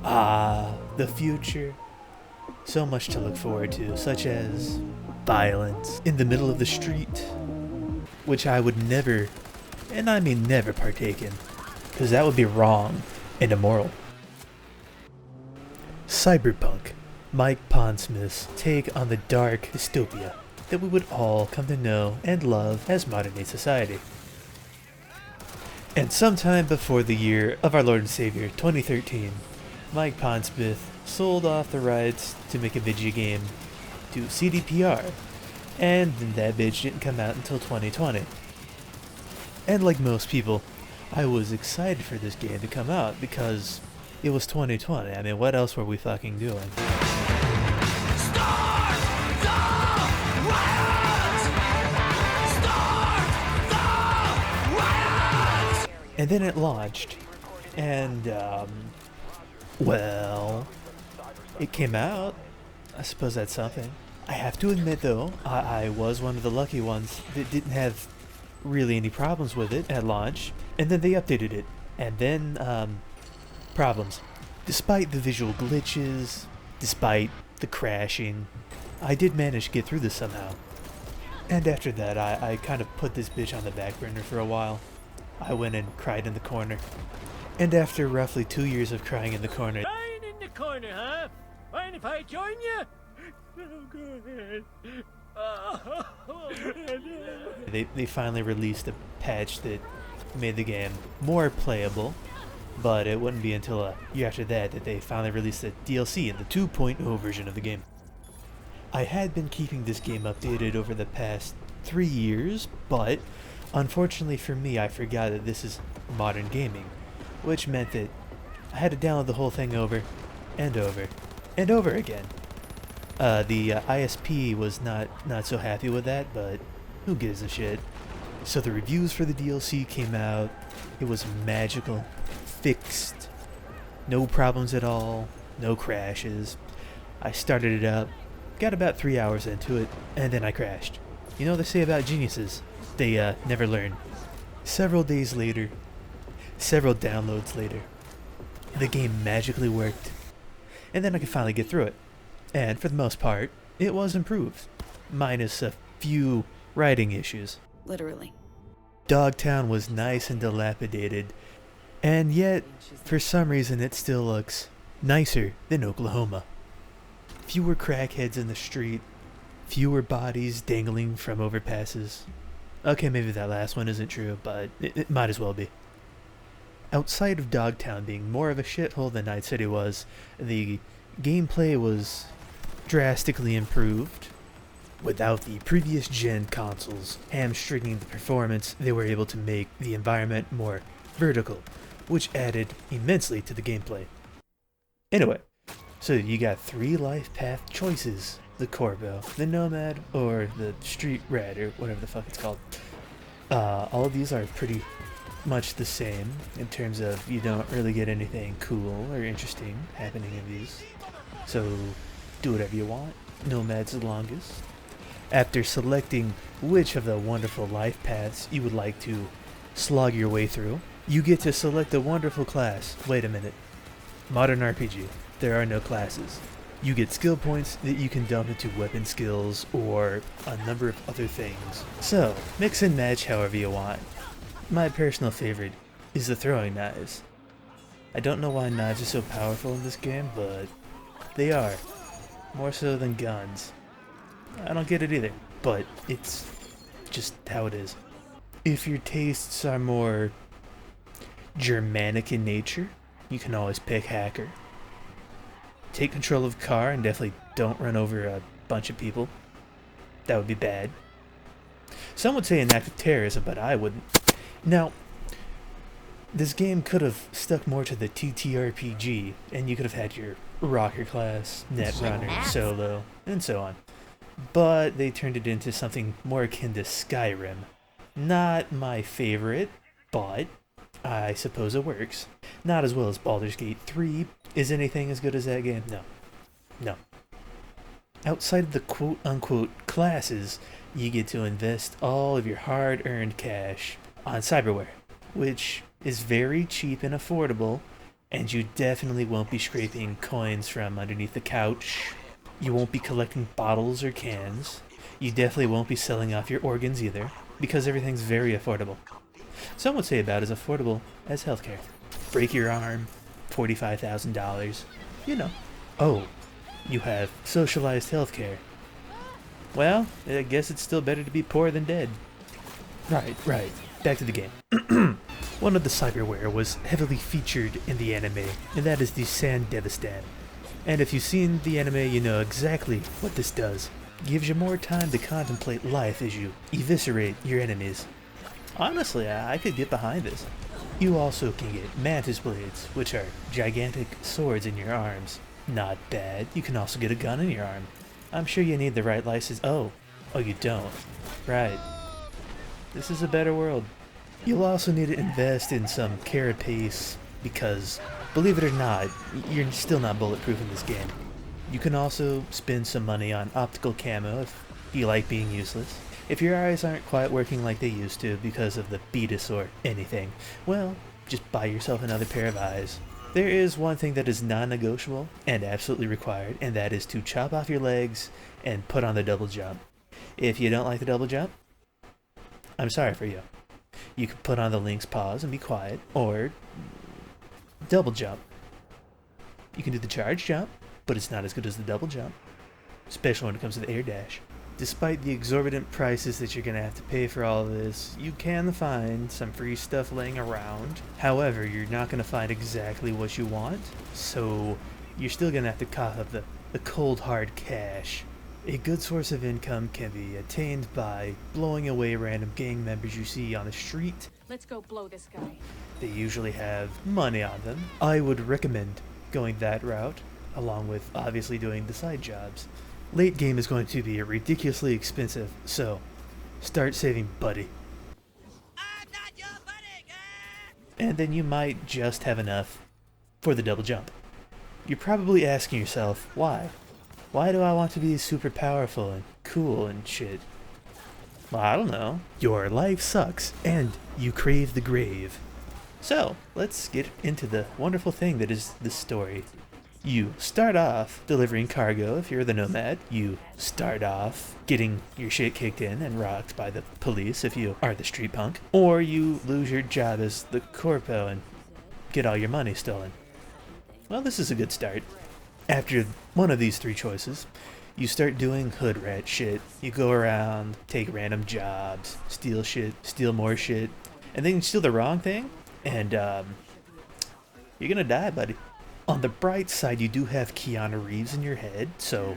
The future. So much to look forward to, such as violence in the middle of the street, which I would never, and I mean never, partake in, because that would be wrong and immoral. Cyberpunk, Mike Pondsmith's take on the dark dystopia that we would all come to know and love as modern-day society. And sometime before the year of our Lord and Savior, 2013, Mike Pondsmith sold off the rights to make a video game to CDPR, and then that bitch didn't come out until 2020. And like most people, I was excited for this game to come out because it was 2020. I mean, what else were we fucking doing? Start the riot! Start the riot! And then it launched, and well, it came out. I suppose that's something. I have to admit, though, I was one of the lucky ones that didn't have really any problems with it at launch, and then they updated it, and then, problems. Despite the visual glitches, despite the crashing, I did manage to get through this somehow. And after that, I kind of put this bitch on the back burner for a while. I went and cried in the corner. And after roughly 2 years of crying in the corner... Crying in the corner, huh? Mind if I join you? No, go ahead. They finally released a patch that made the game more playable, but it wouldn't be until a year after that that they finally released the DLC in the 2.0 version of the game. I had been keeping this game updated over the past 3 years, but unfortunately for me, I forgot that this is modern gaming, which meant that I had to download the whole thing over and over and over again. The ISP was not so happy with that, but who gives a shit? So the reviews for the DLC came out. It was magical, fixed, no problems at all, no crashes. I started it up, got about 3 hours into it, and then I crashed. You know what they say about geniuses? They never learn. Several days later, several downloads later, the game magically worked, and then I could finally get through it. And for the most part, it was improved, minus a few writing issues. Literally. Dogtown was nice and dilapidated, and yet, for some reason, it still looks nicer than Oklahoma. Fewer crackheads in the street, fewer bodies dangling from overpasses. Okay, maybe that last one isn't true, but it might as well be. Outside of Dogtown being more of a shithole than Night City was, the gameplay was drastically improved. Without the previous gen consoles hamstringing the performance, they were able to make the environment more vertical, which added immensely to the gameplay. Anyway, so you got 3 life path choices: the Corvo, the Nomad, or the Street Rat, or whatever the fuck it's called. All of these are pretty much the same in terms of you don't really get anything cool or interesting happening in these. So do whatever you want. Nomad's the longest. After selecting which of the wonderful life paths you would like to slog your way through, you get to select a wonderful class. Wait a minute. Modern RPG. There are no classes. You get skill points that you can dump into weapon skills or a number of other things. So, mix and match however you want. My personal favorite is the throwing knives. I don't know why knives are so powerful in this game, but they are. More so than guns. I don't get it either, but it's just how it is. If your tastes are more Germanic in nature, you can always pick Hacker. Take control of a car and definitely don't run over a bunch of people. That would be bad. Some would say an act of terrorism, but I wouldn't. Now, this game could have stuck more to the TTRPG, and you could have had your Rocker class, Netrunner, Solo, and so on. But they turned it into something more akin to Skyrim. Not my favorite, but I suppose it works. Not as well as Baldur's Gate 3. Is anything as good as that game? No. No. Outside of the quote-unquote classes, you get to invest all of your hard-earned cash on Cyberware, which is very cheap and affordable, And you definitely won't be scraping coins from underneath the couch. You won't be collecting bottles or cans. You definitely won't be selling off your organs either, because everything's very affordable. Some would say about as affordable as healthcare. Break your arm, $45,000. You know. Oh, you have socialized healthcare. Well, I guess it's still better to be poor than dead. Right. Back to the game. One of the cyberware was heavily featured in the anime, and that is the Sand Devastan. And if you've seen the anime, you know exactly what this does. Gives you more time to contemplate life as you eviscerate your enemies. Honestly, I could get behind this. You also can get mantis blades, which are gigantic swords in your arms. Not bad. You can also get a gun in your arm. I'm sure you need the right license. Oh, you don't. Right. This is a better world. You'll also need to invest in some carapace because, believe it or not, you're still not bulletproof in this game. You can also spend some money on optical camo if you like being useless. If your eyes aren't quite working like they used to because of the beatus or anything, well, just buy yourself another pair of eyes. There is one thing that is non-negotiable and absolutely required, and that is to chop off your legs and put on the double jump. If you don't like the double jump, I'm sorry for you. You can put on the lynx paws and be quiet, or double jump. You can do the charge jump, but it's not as good as the double jump, especially when it comes to the air dash. Despite the exorbitant prices that you're going to have to pay for all of this, you can find some free stuff laying around. However, you're not going to find exactly what you want, so you're still going to have to cough up the cold hard cash. A good source of income can be attained by blowing away random gang members you see on the street. Let's go blow this guy. They usually have money on them. I would recommend going that route, along with obviously doing the side jobs. Late game is going to be ridiculously expensive, so start saving, buddy. I'm not your buddy, And then you might just have enough for the double jump. You're probably asking yourself, why? Why do I want to be super powerful and cool and shit? Well, I don't know. Your life sucks, and you crave the grave. So, let's get into the wonderful thing that is this story. You start off delivering cargo if you're the nomad. You start off getting your shit kicked in and rocked by the police if you are the street punk. Or you lose your job as the corpo and get all your money stolen. Well, this is a good start. After one of these three choices, you start doing hood rat shit. You go around, take random jobs, steal shit, steal more shit, and then you steal the wrong thing, and you're gonna die, buddy. On the bright side, you do have Keanu Reeves in your head, so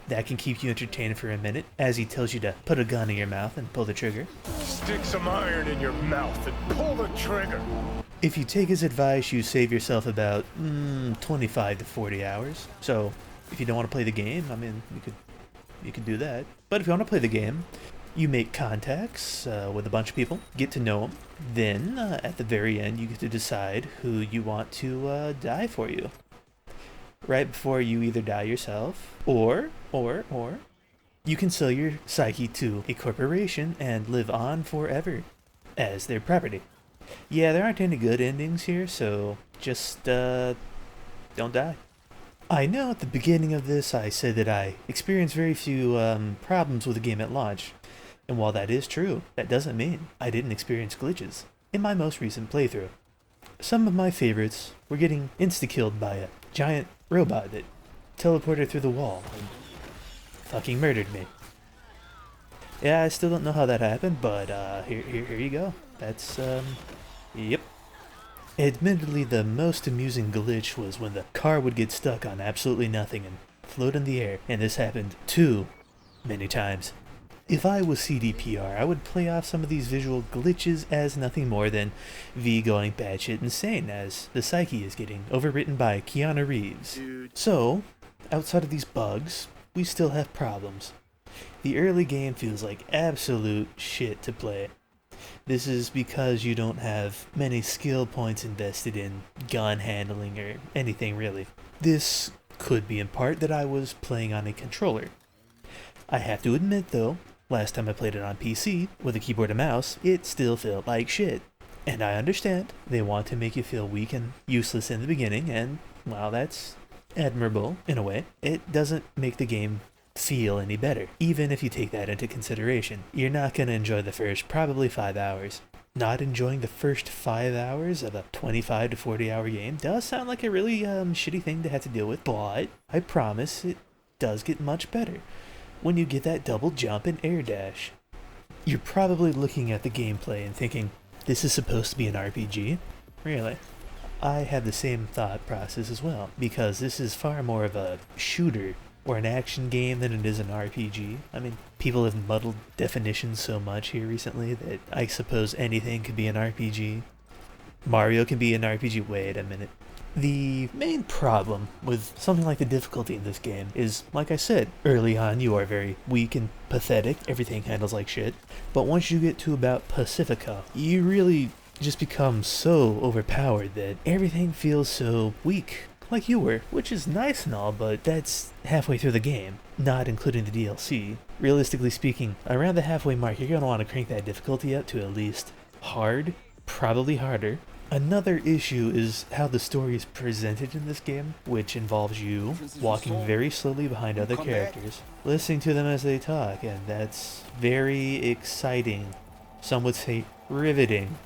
that can keep you entertained for a minute as he tells you to put a gun in your mouth and pull the trigger. Stick some iron in your mouth and pull the trigger. If you take his advice, you save yourself about 25 to 40 hours. So if you don't want to play the game, I mean, you could do that. But if you want to play the game, you make contacts with a bunch of people, get to know them. Then at the very end, you get to decide who you want to die for you. Right before you either die yourself, or you can sell your psyche to a corporation and live on forever as their property. Yeah, there aren't any good endings here, so just don't die. I know at the beginning of this I said that I experienced very few problems with the game at launch. And while that is true, that doesn't mean I didn't experience glitches in my most recent playthrough. Some of my favorites were getting insta-killed by a giant robot that teleported through the wall and fucking murdered me. Yeah, I still don't know how that happened, but here you go. That's, yep. Admittedly, the most amusing glitch was when the car would get stuck on absolutely nothing and float in the air, and this happened too many times. If I was CDPR, I would play off some of these visual glitches as nothing more than V going batshit insane as the psyche is getting overwritten by Keanu Reeves. So, outside of these bugs, we still have problems. The early game feels like absolute shit to play. This is because you don't have many skill points invested in gun handling or anything really. This could be in part that I was playing on a controller. I have to admit though, last time I played it on PC with a keyboard and mouse, it still felt like shit. And I understand they want to make you feel weak and useless in the beginning, and while that's admirable in a way, it doesn't make the game feel any better. Even if you take that into consideration, you're not going to enjoy the first probably 5 hours. Not enjoying the first 5 hours of a 25 to 40 hour game does sound like a really shitty thing to have to deal with, but I promise it does get much better when you get that double jump and air dash. You're probably looking at the gameplay and thinking, this is supposed to be an RPG? Really? I had the same thought process as well, because this is far more of a shooter or an action game than it is an RPG. I mean, people have muddled definitions so much here recently that I suppose anything could be an RPG. Mario can be an RPG. Wait a minute. The main problem with something like the difficulty in this game is, like I said, early on you are very weak and pathetic, everything handles like shit, but once you get to about Pacifica, you really just become so overpowered that everything feels so weak, like you were, which is nice and all, but that's halfway through the game, not including the DLC. Realistically speaking, around the halfway mark you're going to want to crank that difficulty up to at least hard, probably harder. Another issue is how the story is presented in this game, which involves you walking very slowly behind other characters, listening to them as they talk, and that's very exciting. Some would say riveting.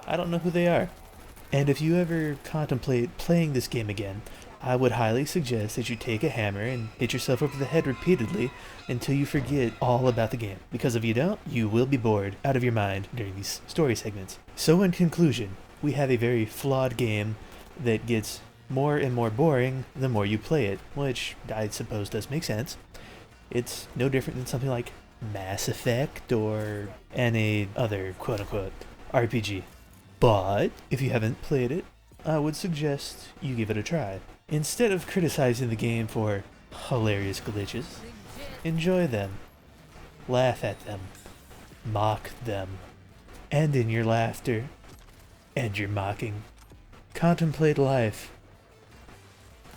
I don't know who they are. And if you ever contemplate playing this game again, I would highly suggest that you take a hammer and hit yourself over the head repeatedly until you forget all about the game, because if you don't, you will be bored out of your mind during these story segments. So in conclusion, we have a very flawed game that gets more and more boring the more you play it, which I suppose does make sense. It's no different than something like Mass Effect or any other quote-unquote RPG. But if you haven't played it, I would suggest you give it a try. Instead of criticizing the game for hilarious glitches, enjoy them, laugh at them, mock them, and in your laughter and your mocking, contemplate life.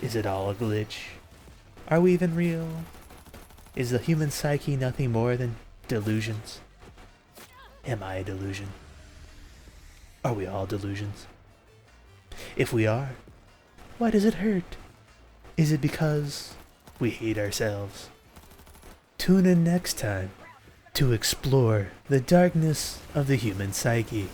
Is it all a glitch? Are we even real? Is the human psyche nothing more than delusions? Am I a delusion? Are we all delusions? If we are, why does it hurt? Is it because we hate ourselves? Tune in next time to explore the darkness of the human psyche.